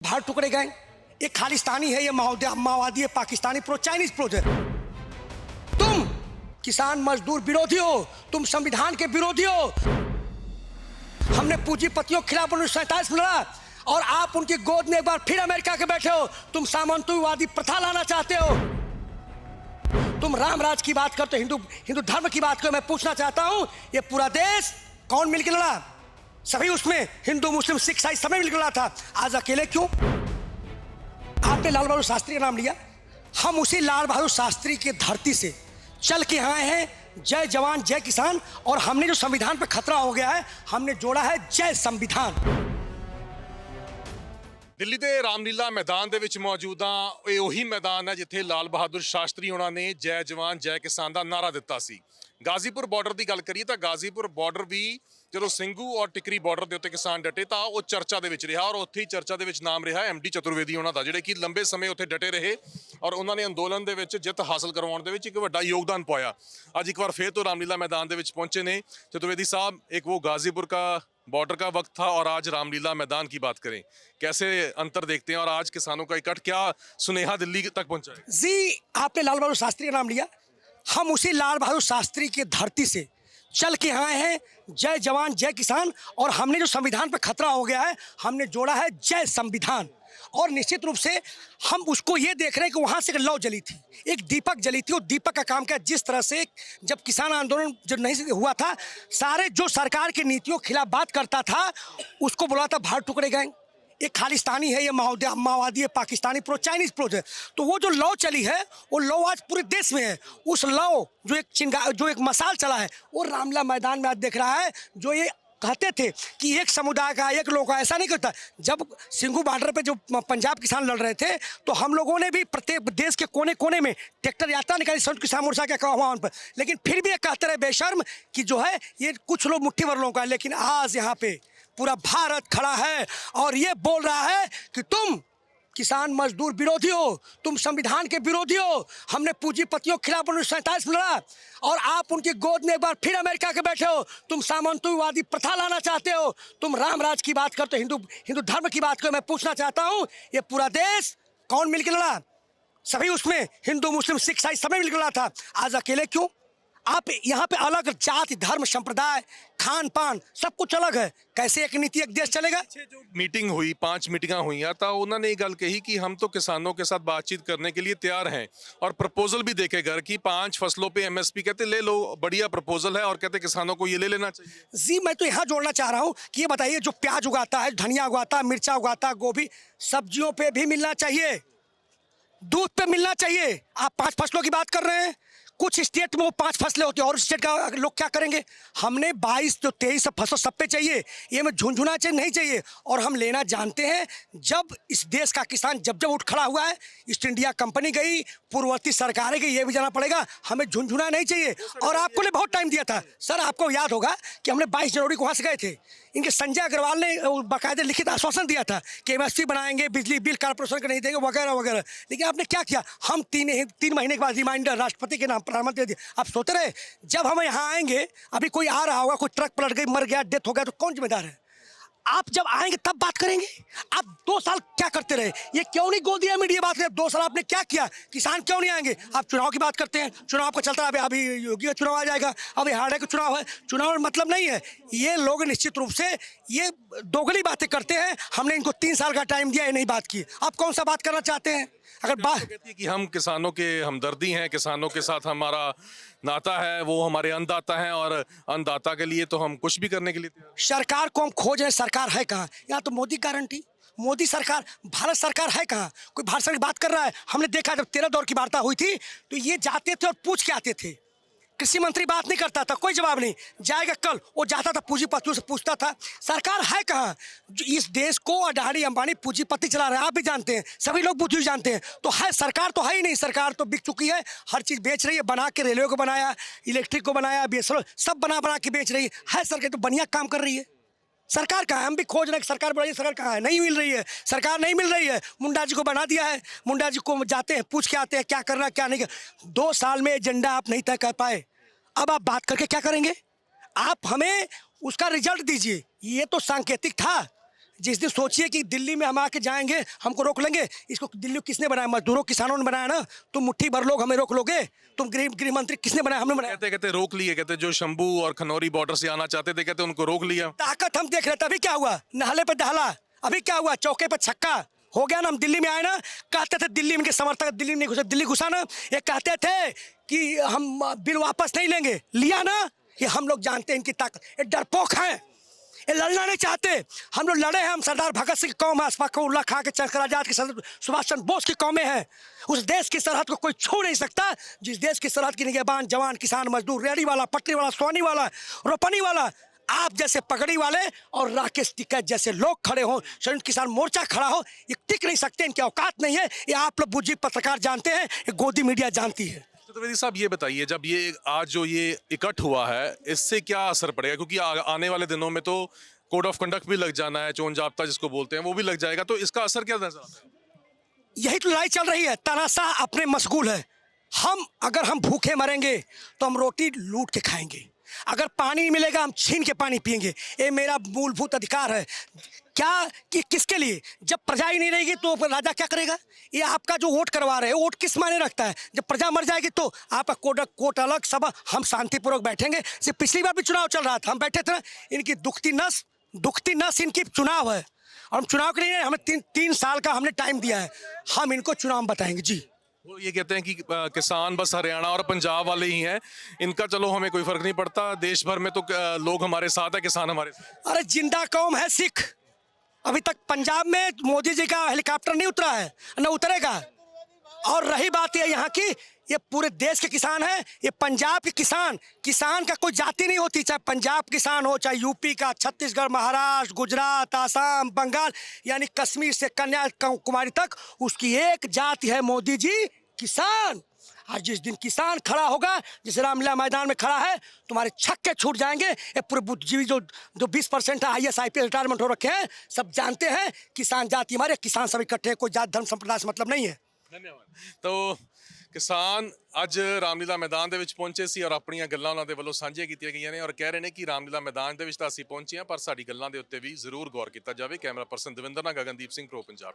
भार टुकड़े गए। ये खालिस्तानी है, ये माओवादी है, पाकिस्तानी प्रो चाइनीज प्रोजेक्ट। तुम किसान मजदूर विरोधी हो, तुम संविधान के विरोधी हो। हमने पूंजीपतियों के खिलाफ 1947 में लड़ा और आप उनकी गोद में एक बार फिर अमेरिका के बैठे हो। तुम सामंतवादी प्रथा लाना चाहते हो। तुम राम राज की बात करते हो, हिंदू धर्म की बात करो। मैं पूछना चाहता हूं, ये पूरा देश कौन मिलकर लड़ा? सभी उसमें हिंदू मुस्लिम सिख ईसाई सब मिलकर लड़ा था। आज अकेले क्यों? आपने लाल बहादुर शास्त्री का नाम लिया। हम उसी लाल बहादुर शास्त्री की धरती से चल के आए हैं। जय जवान जय किसान। और हमने जो संविधान पर खतरा हो गया है, हमने जोड़ा है जय संविधान। ਦਿੱਲੀ ਦੇ ਰਾਮਲੀਲਾ ਮੈਦਾਨ ਦੇ ਵਿੱਚ ਮੌਜੂਦ ਹਾਂ। ਇਹ ਉਹੀ ਮੈਦਾਨ ਹੈ ਜਿੱਥੇ ਲਾਲ ਬਹਾਦੁਰ ਸ਼ਾਸਤਰੀ ਉਹਨਾਂ ਨੇ ਜੈ ਜਵਾਨ ਜੈ ਕਿਸਾਨ ਦਾ ਨਾਰਾ ਦਿੱਤਾ ਸੀ। ਗਾਜ਼ੀਪੁਰ ਬਾਰਡਰ ਦੀ ਗੱਲ ਕਰੀਏ ਤਾਂ ਗਾਜ਼ੀਪੁਰ ਬਾਰਡਰ ਵੀ ਜਦੋਂ ਸਿੰਘੂ ਔਰ ਟਿਕਰੀ ਬਾਰਡਰ ਦੇ ਉੱਤੇ ਕਿਸਾਨ ਡਟੇ ਤਾਂ ਉਹ ਚਰਚਾ ਦੇ ਵਿੱਚ ਰਿਹਾ ਔਰ ਉੱਥੇ ਹੀ ਚਰਚਾ ਦੇ ਵਿੱਚ ਨਾਮ ਰਿਹਾ ਐਮਡੀ ਚਤੁਰਵੇਦੀ ਉਹਨਾਂ ਦਾ, ਜਿਹੜੇ ਕਿ ਲੰਬੇ ਸਮੇਂ ਉੱਥੇ ਡਟੇ ਰਹੇ ਔਰ ਉਹਨਾਂ ਨੇ ਅੰਦੋਲਨ ਦੇ ਵਿੱਚ ਜਿੱਤ ਹਾਸਲ ਕਰਵਾਉਣ ਦੇ ਵਿੱਚ ਇੱਕ ਵੱਡਾ ਯੋਗਦਾਨ ਪਾਇਆ। ਅੱਜ ਇੱਕ ਵਾਰ ਫੇਰ ਤੋਂ ਰਾਮਲੀਲਾ मैदान ਦੇ ਵਿੱਚ ਪਹੁੰਚੇ ਨੇ चतुर्वेदी साहब। एक वो गाजीपुर का बॉर्डर का वक्त था और आज रामलीला मैदान की बात करें, कैसे अंतर देखते हैं और आज किसानों का इकट्ठ क्या सुनेहा दिल्ली तक पहुंचा है? जी, आपने लाल बहादुर शास्त्री का नाम लिया। हम उसी लाल बहादुर शास्त्री की धरती से चल के आए हैं। जय जवान जय किसान। और हमने जो संविधान पर खतरा हो गया है, हमने जोड़ा है जय संविधान। और निश्चित रूप से हम उसको ये देख रहे हैं कि वहाँ से एक लौ जली थी, एक दीपक जली थी। और दीपक का काम क्या? जिस तरह से जब किसान आंदोलन जब नहीं हुआ था, सारे जो सरकार की नीतियों के खिलाफ बात करता था उसको बोला था भार टुकड़े गए। ये खालिस्तानी है, ये माओवादी है, पाकिस्तानी प्रो चाइनीज प्रोजेक्ट। तो वो जो लौ चली है, वो लौ आज पूरे देश में है। उस लौ जो एक मसाल चला है, वो रामलीला मैदान में आज देख रहा है। जो ये कहते थे कि एक समुदाय का एक लोग का, ऐसा नहीं करता। जब सिंघू बॉर्डर पे जो पंजाब किसान लड़ रहे थे, तो हम लोगों ने भी प्रत्येक देश के कोने कोने में ट्रैक्टर यात्रा निकाली संयुक्त किसान मोर्चा के आह्वान पर। लेकिन फिर भी ये कहते रहे बेशर्म कि जो है ये कुछ लोग मुट्ठी भर लोगों का है। लेकिन आज यहाँ पे पूरा भारत खड़ा है और ये बोल रहा है कि तुम किसान मजदूर विरोधी हो, तुम संविधान के विरोधी हो। हमने पूंजीपतियों के खिलाफ 1947 में लड़ा और आप उनकी गोद में एक बार फिर अमेरिका के बैठे हो। तुम सामंतवादी प्रथा लाना चाहते हो। तुम राम राज की बात करते हो, हिंदू धर्म की बात करो। मैं पूछना चाहता हूं, ये पूरा देश कौन मिलकर लड़ा? सभी उसमें हिंदू मुस्लिम सिख ईसाई सब मिलकर लड़ा था। आज अकेले क्यों? आप यहाँ पे अलग जाति धर्म संप्रदाय खान पान सब कुछ अलग है। कैसे एक नीति एक देश चलेगा? जो मीटिंग हुई, 5 मीटिंगां हुई तो उन्होंने ये गल कही कि हम तो किसानों के साथ बातचीत करने के लिए तैयार हैं और प्रपोजल भी देखे घर की 5 फसलों पे एमएसपी कहते ले लो, बढ़िया प्रपोजल है और कहते किसानों को ये ले लेना चाहिए। जी, मैं तो यहाँ जोड़ना चाह रहा हूँ कि ये बताइए, जो प्याज उगाता है, धनिया उगाता है, मिर्चा उगाता है, गोभी, सब्जियों पे भी मिलना चाहिए, दूध पे मिलना चाहिए। आप 5 फसलों की बात कर रहे हैं। कुछ स्टेट में वो 5 फसलें होती है और स्टेट का लोग क्या करेंगे? हमने 22 जो 23 फसल सब पे चाहिए। ये में झुंझुना चाहिए नहीं चाहिए। और हम लेना जानते हैं, जब इस देश का किसान जब उठ खड़ा हुआ है, ईस्ट इंडिया कंपनी गई, पूर्ववर्ती सरकारें गई, ये भी जाना पड़ेगा। हमें झुंझुना नहीं चाहिए। और आपको ने बहुत टाइम दिया था सर, आपको याद होगा कि हमने 22 जनवरी को वहाँ से गए थे। इनके संजय अग्रवाल ने बाकायदे लिखित आश्वासन दिया था कि एमएसपी बनाएंगे, बिजली बिल कॉर्पोरेशन को नहीं देंगे, वगैरह वगैरह। लेकिन आपने क्या किया? हम 3 महीने के बाद रिमाइंडर राष्ट्रपति के नाम प्रधानमंत्री दिया। आप सोचते रहे जब हम यहाँ आएंगे, अभी कोई आ रहा होगा, कोई ट्रक पलट गई, मर गया, डेथ हो गया, तो कौन जिम्मेदार है? आप जब आएंगे तब बात करेंगे। आप 2 साल क्या करते रहे? ये क्यों नहीं गोद दिया मीडिया बात करें? 2 साल आपने क्या किया? किसान क्यों नहीं आएंगे? आप चुनाव की बात करते हैं, चुनाव का चलता है। अभी योगी का चुनाव आ जाएगा, अभी हाड़े का चुनाव है। चुनाव में मतलब नहीं है। ये लोग निश्चित रूप से ये दोगली बातें करते हैं। हमने इनको 3 साल का टाइम दिया, ये नहीं बात की। आप कौन सा बात करना चाहते हैं? अगर बात कहती है कि हम किसानों के हमदर्दी हैं, किसानों के साथ हमारा नाता है, वो हमारे अन्नदाता हैं और अन्नदाता के लिए तो हम कुछ भी करने के लिए तैयार हैं। सरकार को हम खोज रहे हैं, सरकार है कहाँ? यहाँ तो मोदी गारंटी, मोदी सरकार, भारत सरकार है कहाँ? कोई भारत सरकार की बात कर रहा है? हमने देखा जब 13 दौर की वार्ता हुई थी तो ये जाते थे और पूछ के आते थे। कृषि मंत्री बात नहीं करता था, कोई जवाब नहीं। जाएगा कल, वो जाता था पूंजीपतियों से पूछता था। सरकार है कहाँ? इस देश को अडानी अंबानी पूंजीपति चला रहे हैं, आप भी जानते हैं, सभी लोग बुद्धि जानते हैं। तो है सरकार तो है ही नहीं। सरकार तो बिक चुकी है, हर चीज़ बेच रही है, बना के रेलवे को बनाया, इलेक्ट्रिक को बनाया, बीएसएनएल सब बना के बेच रही है। सरकार तो बढ़िया काम कर रही है। सरकार कहाँ है? हम भी खोज रहे हैं सरकार बढ़ाइए, सरकार कहाँ है? नहीं मिल रही है, सरकार नहीं मिल रही है। मुंडा जी को बना दिया है, मुंडा जी को जाते हैं, पूछ के आते हैं क्या करना क्या नहीं। 2 साल में एजेंडा आप नहीं तय कर पाए, अब आप बात करके क्या करेंगे? आप हमें उसका रिजल्ट दीजिए। ये तो सांकेतिक था, जिस दिन सोचिए कि दिल्ली में हम आके जाएंगे हमको रोक लेंगे, इसको दिल्ली किसने बनाया? मजदूरों किसानों ने बनाया ना। तुम मुट्ठी भर लोग हमें रोक लोगे? तुम गृह मंत्री किसने बनाया? हमने बनाया। कहते कहते रोक लिए, कहते जो शंभू और खनौरी बॉर्डर से आना चाहते थे कहते उनको रोक लिया। ताकत हम देख रहे थे। अभी क्या हुआ? नहले पे दहला। अभी क्या हुआ? चौके पे छक्का हो गया ना। हम दिल्ली में आए ना, कहते थे दिल्ली में के समर्थक दिल्ली में नहीं घुसे, दिल्ली घुसा ना। ये कहते थे कि हम बिल वापस नहीं लेंगे, लिया ना। ये हम लोग जानते हैं इनकी ताकत। ये डरपोक हैं, ये लड़ना नहीं चाहते। हम लोग लड़े हैं। हम सरदार भगत सिंह की कौम है, अशफाकुल्लाह खां के, चरखा आजाद के, सुभाष चंद्र बोस की कौमें हैं। उस देश की सरहद को कोई छू नहीं सकता जिस देश की सरहद की निगहबान जवान, किसान, मजदूर, रेहड़ी वाला, पटरी वाला, सोनी वाला, रोपनी वाला, आप जैसे पगड़ी वाले और राकेश टिकैत जैसे लोग खड़े हो, संयुक्त किसान मोर्चा खड़ा हो, ये टिक नहीं सकते। इनकी औकात नहीं है। ये आप लोग बुज्जी पत्रकार जानते हैं, ये गोदी मीडिया जानती है। चतुर्वेदी साहब ये बताइए, जब ये आज जो ये इकट्ठ हुआ है इससे क्या असर पड़ेगा? क्योंकि आने वाले दिनों में तो कोड ऑफ कंडक्ट भी लग जाना है, चोन जाब्ता जिसको बोलते हैं वो भी लग जाएगा, तो इसका असर क्या नजर आता है? यही तो लड़ाई चल रही है। तानाशाह अपने मशगूल है। अगर हम भूखे मरेंगे तो हम रोटी लूट के खाएंगे। अगर पानी नहीं मिलेगा हम छीन के पानी पिएंगे। ये मेरा मूलभूत अधिकार है। क्या कि किसके लिए? जब प्रजा ही नहीं रहेगी तो राजा क्या करेगा? ये आपका जो वोट करवा रहे हैं, वोट किस मायने रखता है? जब प्रजा मर जाएगी तो आपका कोट अलग, सब हम शांतिपूर्वक बैठेंगे। सिर्फ पिछली बार भी चुनाव चल रहा था, हम बैठे थे ना। इनकी दुखती नस इनकी चुनाव है। और हम चुनाव के लिए हमें तीन साल का हमने टाइम दिया है। हम इनको चुनाव बताएंगे जी। वो ये कहते हैं कि किसान बस हरियाणा और पंजाब वाले ही हैं, इनका चलो हमें कोई फर्क नहीं पड़ता, देश भर में तो लोग हमारे साथ है, किसान हमारे साथ। अरे जिंदा कौम है सिख। अभी तक पंजाब में मोदी जी का हेलीकॉप्टर नहीं उतरा है, न उतरेगा। और रही बात ये यहाँ की, ये पूरे देश के किसान हैं। ये पंजाब के किसान का कोई जाति नहीं होती, चाहे पंजाब किसान हो, चाहे यूपी का, छत्तीसगढ़, महाराष्ट्र, गुजरात, आसाम, बंगाल, यानी कश्मीर से कन्याकुमारी तक उसकी एक जाति है, मोदी जी किसान। आज जिस दिन किसान खड़ा होगा, जैसे रामलीला मैदान में खड़ा है, तुम्हारे छक्के छूट जाएंगे। ये पूरे बुद्धिजीवी जो 20% IAS IPS रिटायरमेंट हो रखे हैं, सब जानते हैं किसान जाति हमारे। किसान सब इकट्ठे, कोई जात धर्म संप्रदाय से मतलब नहीं है। धन्यवाद। तो किसान ਅੱਜ ਰਾਮਲੀਲਾ ਮੈਦਾਨ ਦੇ ਵਿੱਚ ਪਹੁੰਚੇ ਸੀ ਔਰ ਆਪਣੀਆਂ ਗੱਲਾਂ ਉਹਨਾਂ ਦੇ ਵੱਲੋਂ ਸਾਂਝੀਆਂ ਕੀਤੀਆਂ ਗਈਆਂ ਨੇ ਔਰ ਕਹਿ ਰਹੇ ਨੇ ਕਿ ਰਾਮਲੀਲਾ ਮੈਦਾਨ ਦੇ ਵਿੱਚ ਤਾਂ ਅਸੀਂ ਪਹੁੰਚੇ ਹਾਂ ਪਰ ਸਾਡੀ ਗੱਲਾਂ ਦੇ ਉੱਤੇ ਵੀ ਜ਼ਰੂਰ ਗੌਰ ਕੀਤਾ ਜਾਵੇ। ਕੈਮਰਾ ਪਰਸਨ ਦਵਿੰਦਰ ਨਾਲ ਗਗਨਦੀਪ ਸਿੰਘ ਪ੍ਰੋ ਪੰਜਾਬ।